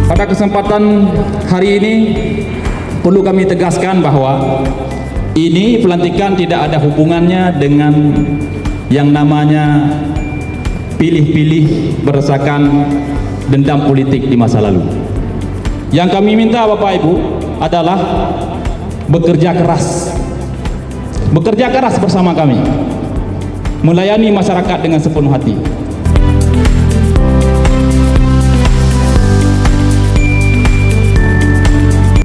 Pada kesempatan hari ini perlu kami tegaskan bahwa ini pelantikan tidak ada hubungannya dengan yang namanya pilih-pilih berdasarkan dendam politik di masa lalu. Yang kami minta Bapak Ibu adalah bekerja keras bersama kami, melayani masyarakat dengan sepenuh hati.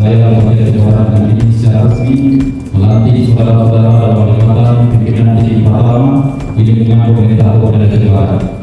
Saya mempunyai kejuaraan ini secara resmi melatih saudara-saudara dalam peningkatan pimpinan di Parlemen ini dengan pemerintah Kabupaten Jayapura.